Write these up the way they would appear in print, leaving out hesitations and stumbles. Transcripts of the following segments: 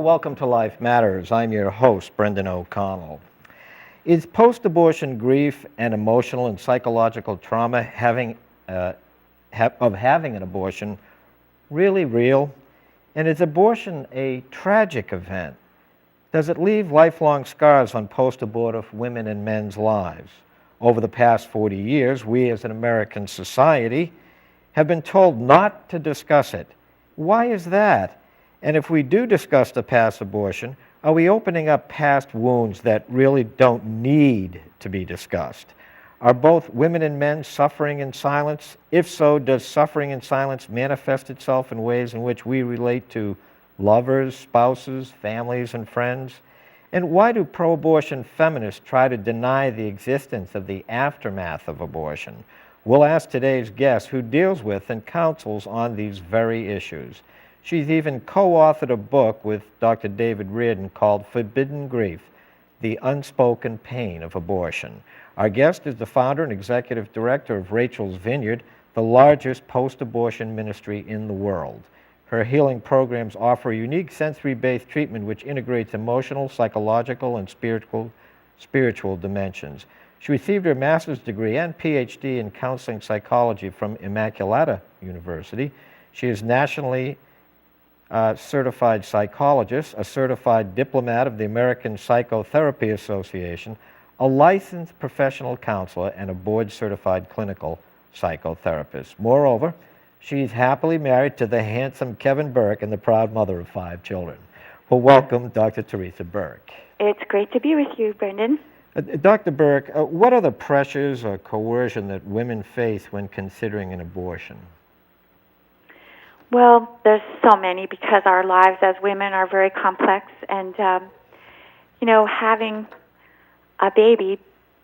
welcome to Life Matters. I'm your host, Brendan O'Connell. Is post-abortion grief and emotional and psychological trauma of having an abortion really real? And is abortion a tragic event? Does it leave lifelong scars on post-abortive women and men's lives? Over the past 40 years, we as an American society have been told not to discuss it. Why is that? And if we do discuss the past abortion, are we opening up past wounds that really don't need to be discussed? Are both women and men suffering in silence? If so, does suffering in silence manifest itself in ways in which we relate to lovers, spouses, families, and friends? And why do pro-abortion feminists try to deny the existence of the aftermath of abortion? We'll ask today's guest, who deals with and counsels on these very issues. She's even co-authored a book with Dr. David Reardon called Forbidden Grief, The Unspoken Pain of Abortion. Our guest is the founder and executive director of Rachael's Vineyard, the largest post-abortion ministry in the world. Her healing programs offer a unique sensory-based treatment which integrates emotional, psychological, and spiritual dimensions. She received her master's degree and PhD in counseling psychology from Immaculata University. She is nationally certified psychologist, a certified diplomat of the American Psychotherapy Association, a licensed professional counselor, and a board-certified clinical psychotherapist. Moreover, she's happily married to the handsome Kevin Burke and the proud mother of 5 children. Well, welcome, Dr. Theresa Burke. It's great to be with you, Brendan. Dr. Burke, what are the pressures or coercion that women face when considering an abortion? Well, there's so many because our lives as women are very complex, and having a baby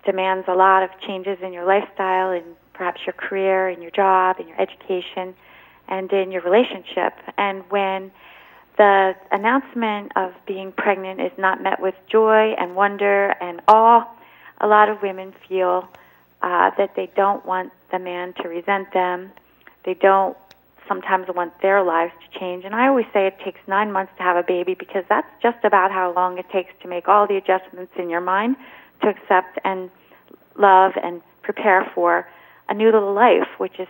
demands a lot of changes in your lifestyle and perhaps your career and your job and your education and in your relationship. And when the announcement of being pregnant is not met with joy and wonder and awe, a lot of women feel that they don't want the man to resent them. They don't sometimes want their lives to change. And I always say it takes 9 months to have a baby because that's just about how long it takes to make all the adjustments in your mind to accept and love and prepare for a new little life, which is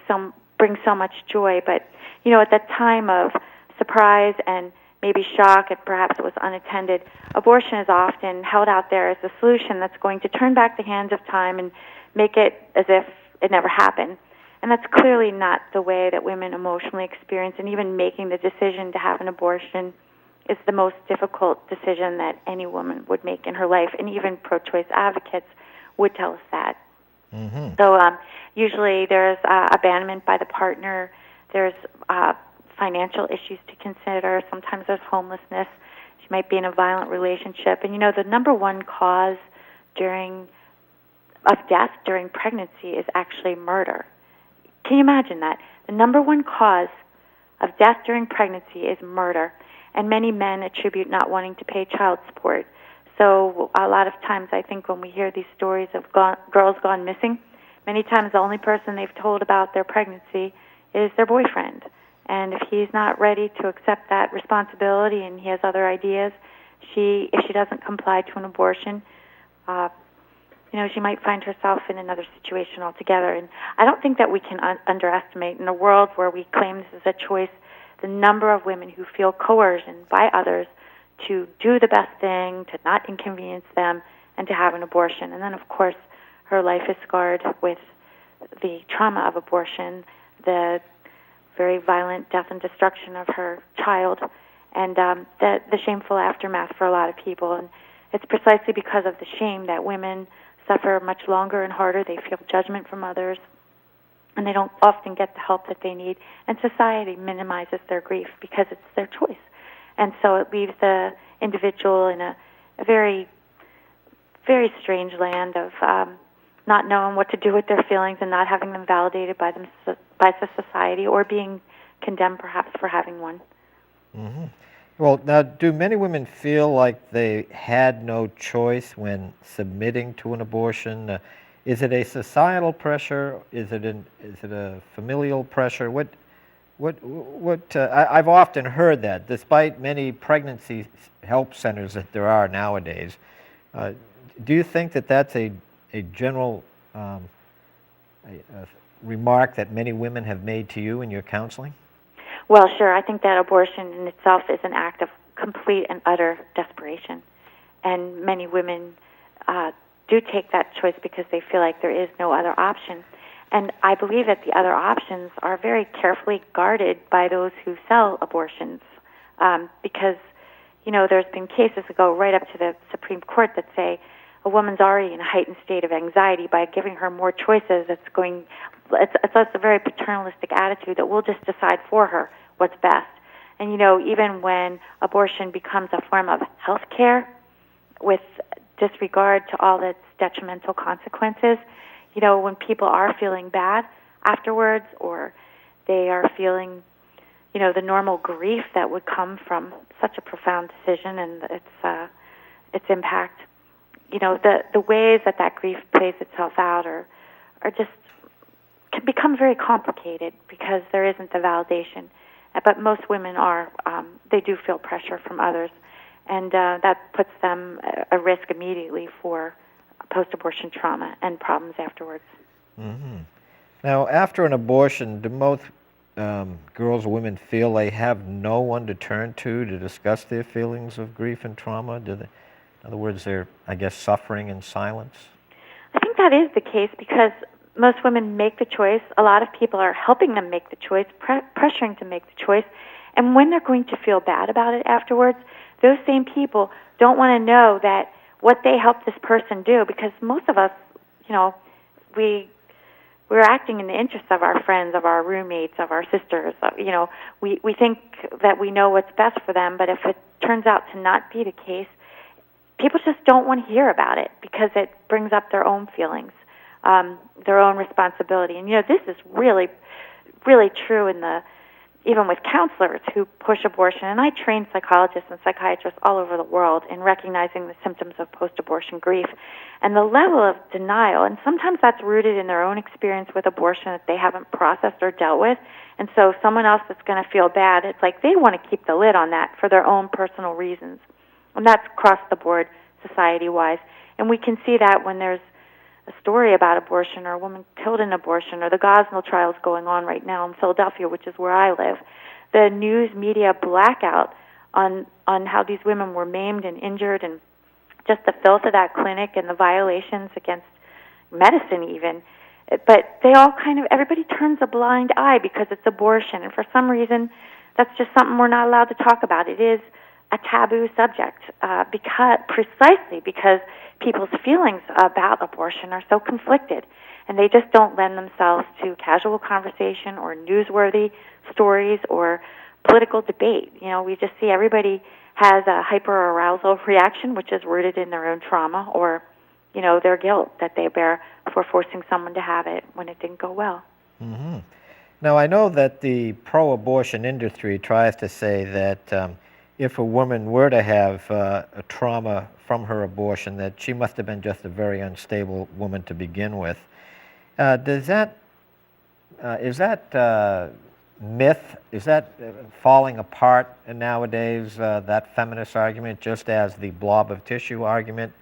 brings so much joy. But, at that time of surprise and maybe shock, and perhaps it was unattended, abortion is often held out there as a solution that's going to turn back the hands of time and make it as if it never happened. And that's clearly not the way that women emotionally experience, and even making the decision to have an abortion is the most difficult decision that any woman would make in her life, and even pro-choice advocates would tell us that. Mm-hmm. So usually there's abandonment by the partner, there's financial issues to consider, sometimes there's homelessness, she might be in a violent relationship, and the number one cause of death during pregnancy is actually murder. Can you imagine that? The number one cause of death during pregnancy is murder, and many men attribute not wanting to pay child support. So a lot of times I think when we hear these stories of girls gone missing, many times the only person they've told about their pregnancy is their boyfriend. And if he's not ready to accept that responsibility and he has other ideas, if she doesn't comply to an abortion, she might find herself in another situation altogether. And I don't think that we can underestimate, in a world where we claim this is a choice, the number of women who feel coercion by others to do the best thing, to not inconvenience them, and to have an abortion. And then, of course, her life is scarred with the trauma of abortion, the very violent death and destruction of her child, and the shameful aftermath for a lot of people. And it's precisely because of the shame that women suffer much longer and harder. They feel judgment from others, and they don't often get the help that they need. And society minimizes their grief because it's their choice. And so it leaves the individual in a very, very strange land of not knowing what to do with their feelings and not having them validated by the society, or being condemned perhaps for having one. Mm-hmm. Well, now, do many women feel like they had no choice when submitting to an abortion? Is it a societal pressure? Is it a familial pressure? I've often heard that, despite many pregnancy help centers that there are nowadays, uh, do you think that that's a general a remark that many women have made to you in your counseling? Well, sure. I think that abortion in itself is an act of complete and utter desperation. And many women do take that choice because they feel like there is no other option. And I believe that the other options are very carefully guarded by those who sell abortions, because, there's been cases that go right up to the Supreme Court that say a woman's already in a heightened state of anxiety. By giving her more choices, it's a very paternalistic attitude that we'll just decide for her what's best. And, even when abortion becomes a form of health care with disregard to all its detrimental consequences, when people are feeling bad afterwards, or they are feeling, the normal grief that would come from such a profound decision and its impact, the ways that grief plays itself out are just can become very complicated because there isn't the validation. But most women they do feel pressure from others, and that puts them at risk immediately for post-abortion trauma and problems afterwards. Mm-hmm. Now, after an abortion, do most girls or women feel they have no one to turn to discuss their feelings of grief and trauma? In other words, they're, I guess, suffering in silence? I think that is the case because most women make the choice. A lot of people are helping them make the choice, pressuring to make the choice. And when they're going to feel bad about it afterwards, those same people don't want to know that what they helped this person do, because most of us, we're acting in the interests of our friends, of our roommates, of our sisters. We think that we know what's best for them, but if it turns out to not be the case, people just don't want to hear about it because it brings up their own feelings, their own responsibility. And this is really, really true even with counselors who push abortion. And I train psychologists and psychiatrists all over the world in recognizing the symptoms of post-abortion grief. And the level of denial, and sometimes that's rooted in their own experience with abortion that they haven't processed or dealt with. And so someone else that's going to feel bad, it's like they want to keep the lid on that for their own personal reasons. And that's across the board, society-wise. And we can see that when there's a story about abortion or a woman killed in abortion, or the Gosnell trials going on right now in Philadelphia, which is where I live. The news media blackout on how these women were maimed and injured, and just the filth of that clinic and the violations against medicine even. But everybody turns a blind eye because it's abortion, and for some reason that's just something we're not allowed to talk about. It is a taboo subject precisely because people's feelings about abortion are so conflicted, and they just don't lend themselves to casual conversation or newsworthy stories or political debate. We just see everybody has a hyperarousal reaction, which is rooted in their own trauma or, their guilt that they bear for forcing someone to have it when it didn't go well. Mm-hmm. Now, I know that the pro-abortion industry tries to say that if a woman were to have a trauma from her abortion, that she must have been just a very unstable woman to begin with. Is that myth, is that falling apart nowadays, that feminist argument, just as the blob of tissue argument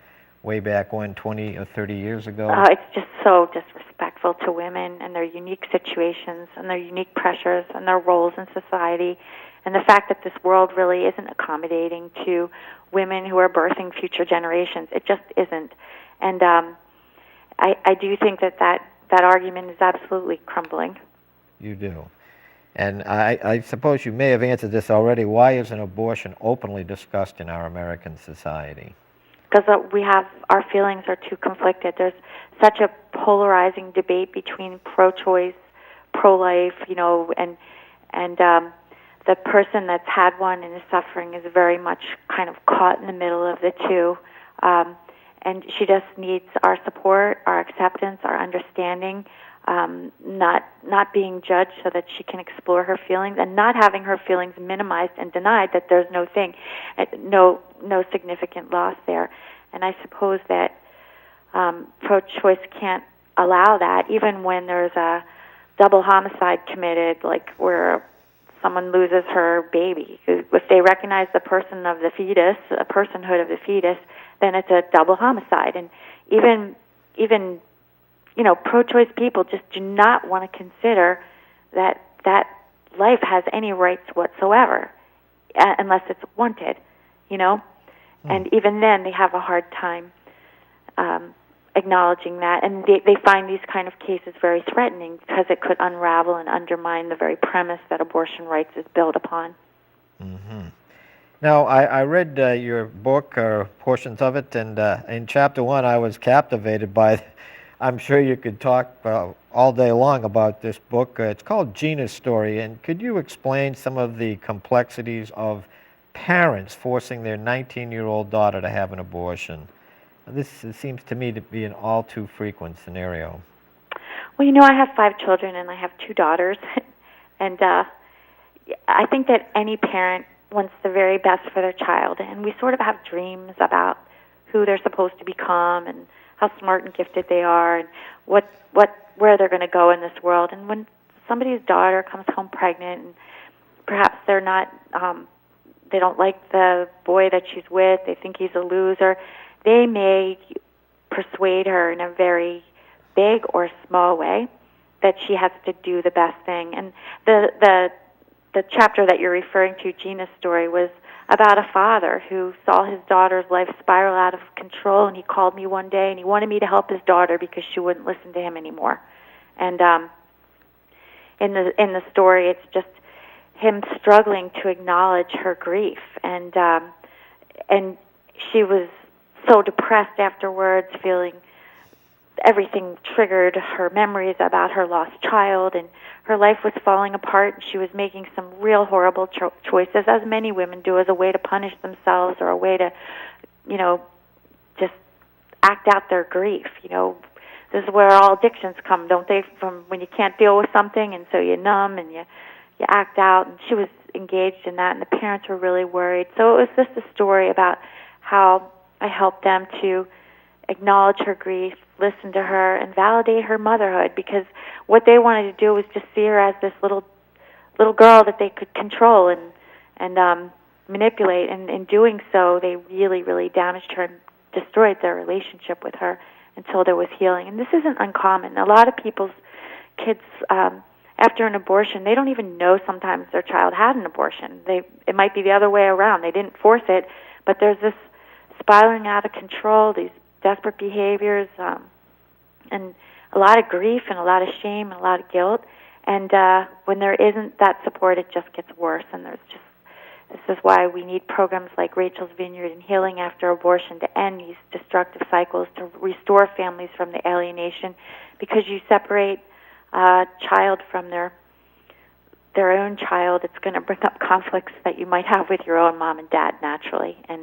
way back when, 20 or 30 years ago? It's just so disrespectful to women and their unique situations and their unique pressures and their roles in society. And the fact that this world really isn't accommodating to women who are birthing future generations. It just isn't. And I do think that argument is absolutely crumbling. You do. And I suppose you may have answered this already. Why isn't abortion openly discussed in our American society? Because our feelings are too conflicted. There's such a polarizing debate between pro-choice, pro-life, and the person that's had one and is suffering is very much kind of caught in the middle of the two. And she just needs our support, our acceptance, our understanding, not being judged so that she can explore her feelings, and not having her feelings minimized and denied, that there's no significant loss there. And I suppose that pro-choice can't allow that, even when there's a double homicide committed, like where someone loses her baby. If they recognize the person of the fetus, a personhood of the fetus, then it's a double homicide. And even pro-choice people just do not want to consider that life has any rights whatsoever, unless it's wanted, And even then, they have a hard time acknowledging that, and they find these kind of cases very threatening because it could unravel and undermine the very premise that abortion rights is built upon. Mm-hmm. Now, I read your book, or portions of it, and in Chapter 1 I was captivated by, I'm sure you could talk all day long about this book. It's called Gina's Story, and could you explain some of the complexities of parents forcing their 19-year-old daughter to have an abortion? This seems to me to be an all too frequent scenario. Well, I have 5 children and I have 2 daughters, and I think that any parent wants the very best for their child, and we sort of have dreams about who they're supposed to become and how smart and gifted they are and where they're going to go in this world. And when somebody's daughter comes home pregnant and perhaps they're not they don't like the boy that she's with, they think he's a loser, they may persuade her in a very big or small way that she has to do the best thing. And the chapter that you're referring to, Gina's Story, was about a father who saw his daughter's life spiral out of control, and he called me one day and he wanted me to help his daughter because she wouldn't listen to him anymore. And in the story, it's just him struggling to acknowledge her grief, and she was so depressed afterwards, feeling everything triggered her memories about her lost child, and her life was falling apart, and she was making some real horrible choices, as many women do, as a way to punish themselves or a way to, just act out their grief. This is where all addictions come, don't they? From when you can't deal with something, and so you numb and you act out. And she was engaged in that, and the parents were really worried. So it was just a story about how I helped them to acknowledge her grief, listen to her, and validate her motherhood, because what they wanted to do was just see her as this little girl that they could control and manipulate. And in doing so, they really, really damaged her and destroyed their relationship with her until there was healing. And this isn't uncommon. A lot of people's kids, after an abortion, they don't even know sometimes their child had an abortion. It might be the other way around. They didn't force it, but there's this spiraling out of control, these desperate behaviors, and a lot of grief and a lot of shame and a lot of guilt. And when there isn't that support, it just gets worse. And this is why we need programs like Rachael's Vineyard and Healing After Abortion to end these destructive cycles, to restore families from the alienation, because you separate a child from their own child, it's going to bring up conflicts that you might have with your own mom and dad naturally. And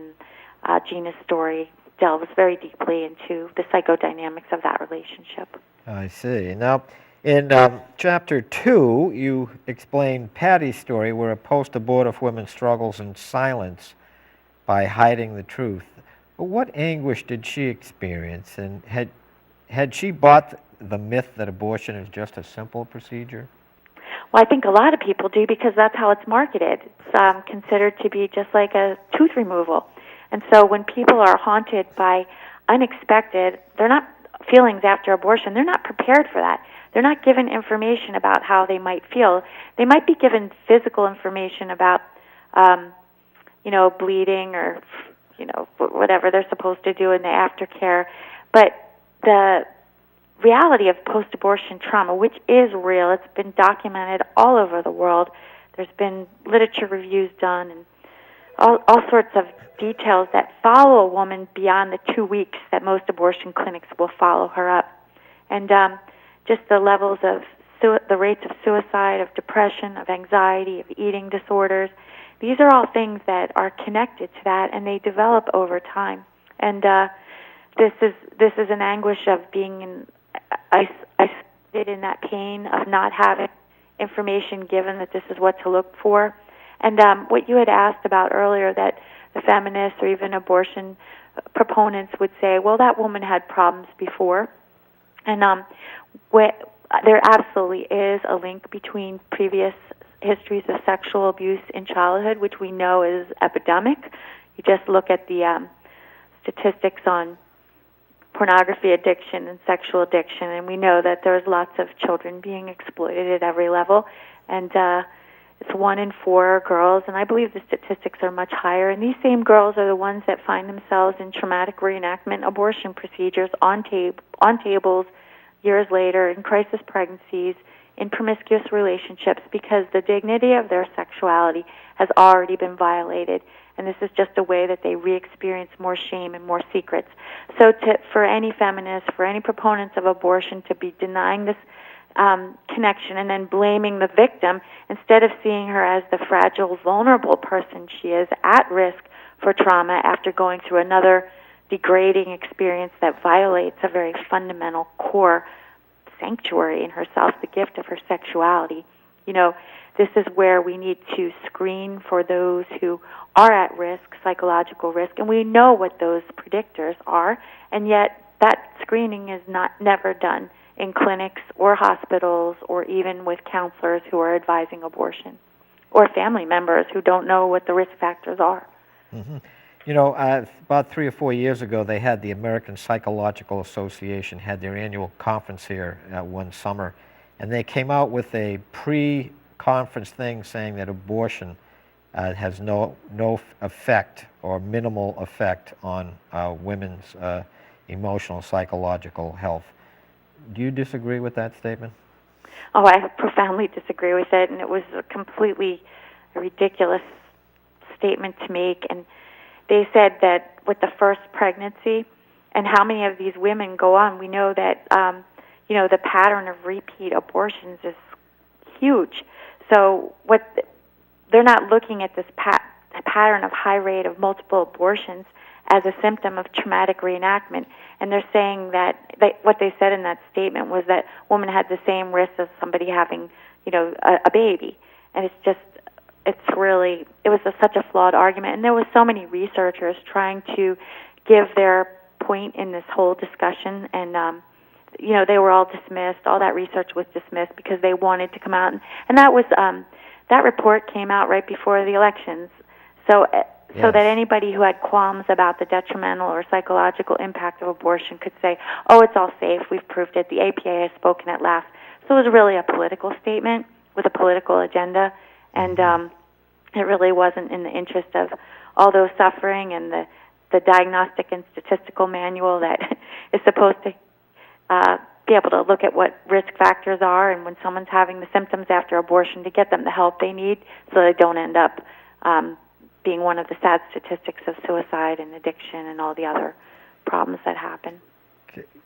Gina's story delves very deeply into the psychodynamics of that relationship. I see. Now, in Chapter 2, you explain Patty's story, where a post-abortive woman struggles in silence by hiding the truth. What anguish did she experience, and had she bought the myth that abortion is just a simple procedure? Well, I think a lot of people do, because that's how it's marketed. It's considered to be just like a tooth removal. And so when people are haunted by unexpected, they're not feelings after abortion, they're not prepared for that. They're not given information about how they might feel. They might be given physical information about, bleeding or, whatever they're supposed to do in the aftercare. But the reality of post-abortion trauma, which is real, it's been documented all over the world. There's been literature reviews done and all sorts of details that follow a woman beyond the 2 weeks that most abortion clinics will follow her up. And just the levels of the rates of suicide, of depression, of anxiety, of eating disorders, these are all things that are connected to that, and they develop over time. And this is an anguish of being isolated in that pain of not having information given that this is what to look for. And what you had asked about earlier, that the feminists or even abortion proponents would say, well, that woman had problems before. And there absolutely is a link between previous histories of sexual abuse in childhood, which we know is epidemic. You just look at the statistics on pornography addiction and sexual addiction, and we know that there's lots of children being exploited at every level, and it's 1 in 4 girls, and I believe the statistics are much higher, and these same girls are the ones that find themselves in traumatic reenactment abortion procedures on tables years later, in crisis pregnancies, in promiscuous relationships, because the dignity of their sexuality has already been violated. And this is just a way that they re-experience more shame and more secrets. So for any feminists, for any proponents of abortion to be denying this connection and then blaming the victim, instead of seeing her as the fragile, vulnerable person she is, at risk for trauma after going through another degrading experience that violates a very fundamental core sanctuary in herself, the gift of her sexuality. This is where we need to screen for those who are at risk, psychological risk, and we know what those predictors are, and yet that screening is never done in clinics or hospitals or even with counselors who are advising abortion, or family members who don't know what the risk factors are. Mm-hmm. About 3 or 4 years ago, they had the American Psychological Association had their annual conference here one summer, and they came out with a pre-conference thing saying that abortion has no effect or minimal effect on women's emotional, psychological health. Do you disagree with that statement? Oh, I profoundly disagree with it, and it was a completely ridiculous statement to make. And they said that with the first pregnancy, and how many of these women go on, we know that the pattern of repeat abortions is huge. So they're not looking at this pattern of high rate of multiple abortions as a symptom of traumatic reenactment, and they're saying that what they said in that statement was that women had the same risk as somebody having, a baby, and it was such a flawed argument, and there was so many researchers trying to give their point in this whole discussion, and they were all dismissed. All that research was dismissed because they wanted to come out, and that was that report came out right before the elections, so that anybody who had qualms about the detrimental or psychological impact of abortion could say, "Oh, it's all safe. We've proved it. The APA has spoken at last." So it was really a political statement with a political agenda, and it really wasn't in the interest of all those suffering and the diagnostic and statistical manual that is supposed to be able to look at what risk factors are and when someone's having the symptoms after abortion to get them the help they need so they don't end up being one of the sad statistics of suicide and addiction and all the other problems that happen.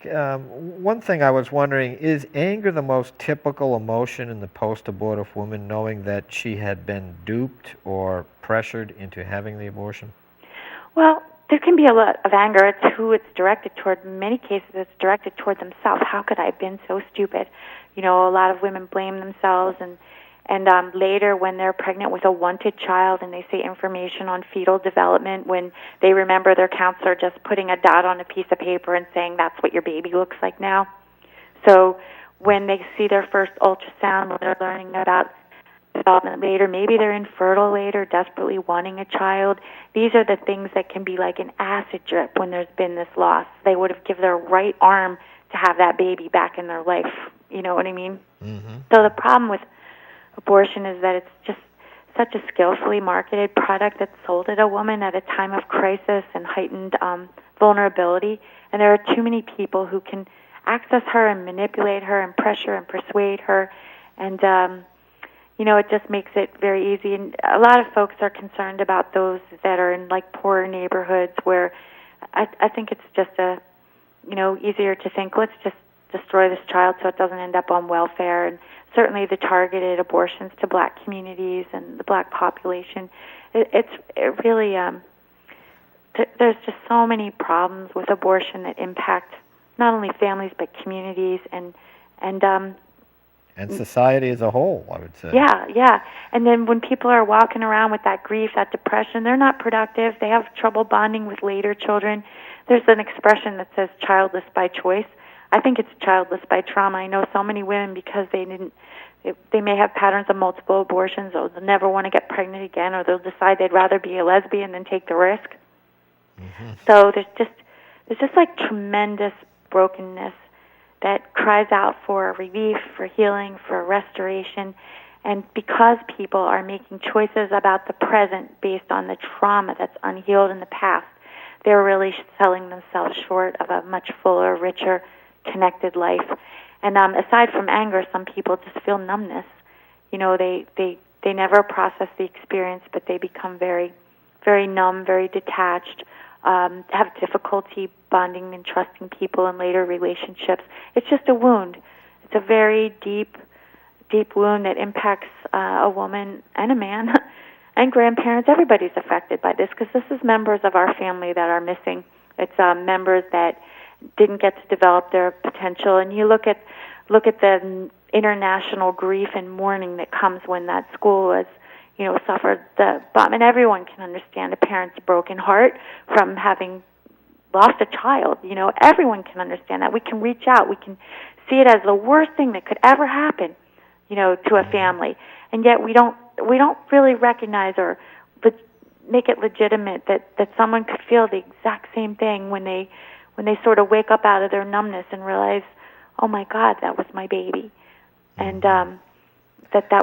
One thing I was wondering, is anger the most typical emotion in the post-abortive woman, knowing that she had been duped or pressured into having the abortion? Well, there can be a lot of anger. It's who it's directed toward. In many cases, it's directed toward themselves. How could I have been so stupid? A lot of women blame themselves, and later when they're pregnant with a wanted child and they say information on fetal development, when they remember their counselor just putting a dot on a piece of paper and saying that's what your baby looks like now. So when they see their first ultrasound, when they're learning about development later, maybe they're infertile later, desperately wanting a child. These are the things that can be like an acid drip when there's been this loss. They would have given their right arm to have that baby back in their life. You know what I mean? Mm-hmm. So the problem with abortion is that it's just such a skillfully marketed product that's sold at a woman at a time of crisis and heightened vulnerability, and there are too many people who can access her and manipulate her and pressure and persuade her, and it just makes it very easy. And a lot of folks are concerned about those that are in like poorer neighborhoods where I think it's just easier to think, let's just destroy this child so it doesn't end up on welfare. And certainly the targeted abortions to black communities and the black population, it really, there's just so many problems with abortion that impact not only families but communities and society as a whole, I would say. Yeah. And then when people are walking around with that grief, that depression, they're not productive. They have trouble bonding with later children. There's an expression that says childless by choice. I think it's childless by trauma. I know so many women because they may have patterns of multiple abortions, or they'll never want to get pregnant again, or they'll decide they'd rather be a lesbian than take the risk. Mm-hmm. So there's just like tremendous brokenness that cries out for relief, for healing, for restoration. And because people are making choices about the present based on the trauma that's unhealed in the past, they're really selling themselves short of a much fuller, richer, connected life. And aside from anger, some people just feel numbness. You know, they never process the experience, but they become very, very numb, very detached, have difficulty bonding and trusting people in later relationships. It's just a wound. It's a very deep wound that impacts a woman and a man and grandparents. Everybody's affected by this because this is members of our family that are missing. It's members that didn't get to develop their potential. And you look at the international grief and mourning that comes when that school was, suffered the bomb. And everyone can understand a parent's broken heart from having lost a child. Everyone can understand that. We can reach out. We can see it as the worst thing that could ever happen, to a family. And yet we don't really recognize or make it legitimate that someone could feel the exact same thing when they sort of wake up out of their numbness and realize, oh my God, that was my baby. And that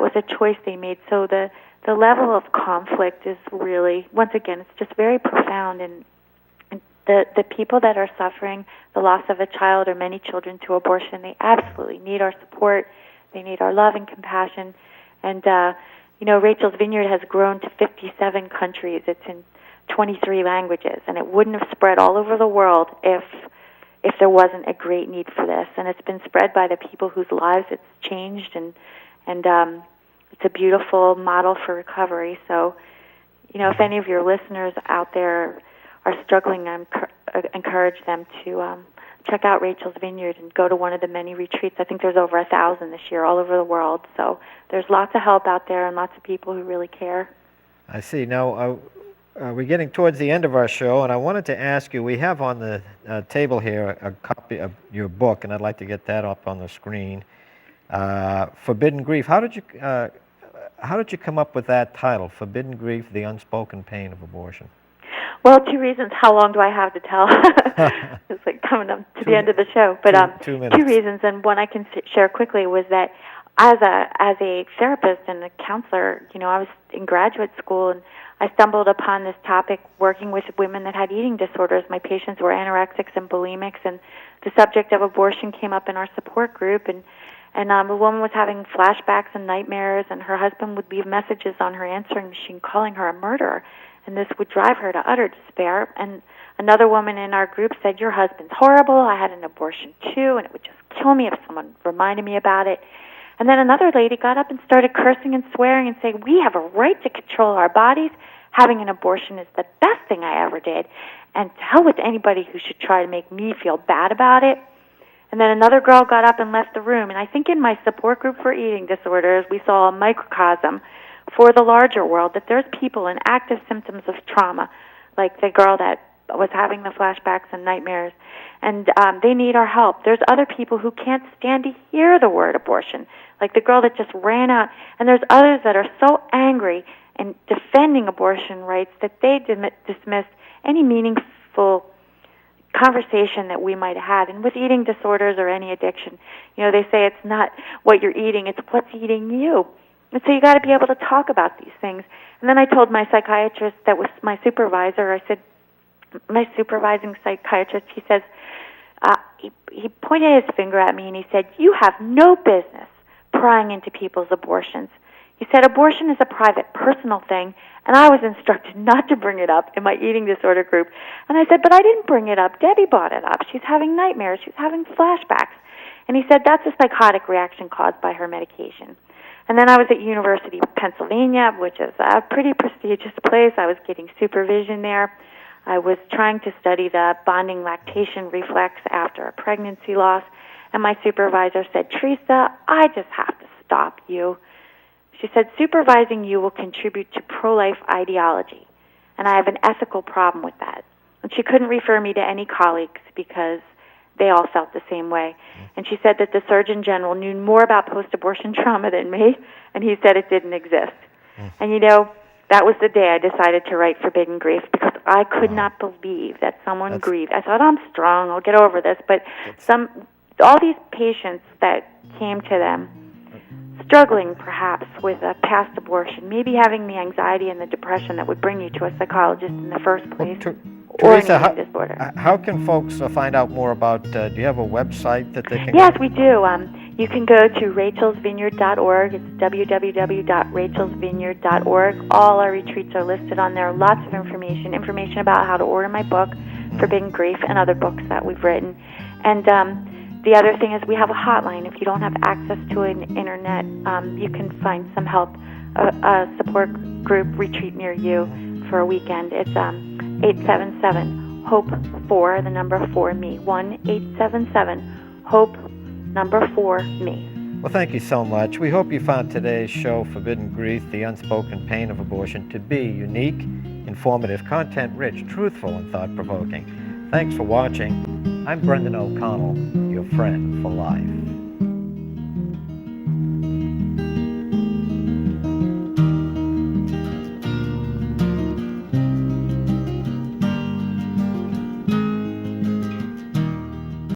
was a choice they made. So the level of conflict is really, once again, it's just very profound. And the people that are suffering the loss of a child or many children to abortion, they absolutely need our support. They need our love and compassion. And, Rachael's Vineyard has grown to 57 countries. It's in 23 languages, and it wouldn't have spread all over the world if there wasn't a great need for this. And it's been spread by the people whose lives it's changed, and it's a beautiful model for recovery. So, if any of your listeners out there are struggling, I encourage them to check out Rachael's Vineyard and go to one of the many retreats. I think there's over 1,000 this year all over the world. So there's lots of help out there and lots of people who really care. I see. Now, we're getting towards the end of our show, and I wanted to ask you, we have on the table here a copy of your book, and I'd like to get that up on the screen, Forbidden Grief. How did you come up with that title, Forbidden Grief, The Unspoken Pain of Abortion? Well, 2 reasons. How long do I have to tell? It's like coming up to the end of the show. But 2 minutes. 2 reasons, and one I can share quickly was that as a therapist and a counselor, I was in graduate school, and I stumbled upon this topic working with women that had eating disorders. My patients were anorexics and bulimics, and the subject of abortion came up in our support group, and a woman was having flashbacks and nightmares, and her husband would leave messages on her answering machine calling her a murderer, and this would drive her to utter despair. And another woman in our group said, your husband's horrible, I had an abortion too, and it would just kill me if someone reminded me about it. And then another lady got up and started cursing and swearing and saying, we have a right to control our bodies. Having an abortion is the best thing I ever did. And to hell with anybody who should try to make me feel bad about it. And then another girl got up and left the room. And I think in my support group for eating disorders, we saw a microcosm for the larger world, that there's people in active symptoms of trauma, like the girl that was having the flashbacks and nightmares, and they need our help. There's other people who can't stand to hear the word abortion, like the girl that just ran out, and there's others that are so angry and defending abortion rights that they dismissed any meaningful conversation that we might have had. And with eating disorders or any addiction, they say it's not what you're eating, it's what's eating you. And so you got to be able to talk about these things. And then I told my psychiatrist that was my supervisor, I said, my supervising psychiatrist, he says, he pointed his finger at me and he said, you have no business prying into people's abortions. He said, abortion is a private, personal thing, and I was instructed not to bring it up in my eating disorder group. And I said, but I didn't bring it up. Debbie brought it up. She's having nightmares. She's having flashbacks. And he said, that's a psychotic reaction caused by her medication. And then I was at University of Pennsylvania, which is a pretty prestigious place. I was getting supervision there. I was trying to study the bonding lactation reflex after a pregnancy loss. And my supervisor said, Theresa, I just have to stop you. She said, supervising you will contribute to pro-life ideology, and I have an ethical problem with that. And she couldn't refer me to any colleagues because they all felt the same way. And she said that the Surgeon General knew more about post-abortion trauma than me, and he said it didn't exist. And you know, that was the day I decided to write Forbidden Grief, because I could not believe that someone grieved. I thought, I'm strong, I'll get over this. But all these patients that came to them, struggling perhaps with a past abortion, maybe having the anxiety and the depression that would bring you to a psychologist in the first place, or an Theresa, eating disorder. How can folks find out more about, do you have a website that they can Yes, we do. You can go to rachelsvineyard.org. It's www.rachelsvineyard.org. All our retreats are listed on there. Lots of information about how to order my book, Forbidden Grief, and other books that we've written. And the other thing is we have a hotline. If you don't have access to an internet, you can find some help, a support group retreat near you for a weekend. It's 877-HOPE-4, the number 4-ME, 1-877-HOPE-4-ME. Well, thank you so much. We hope you found today's show, Forbidden Grief, The Unspoken Pain of Abortion, to be unique, informative, content-rich, truthful, and thought-provoking. Thanks for watching. I'm Brendan O'Connell, your friend for life.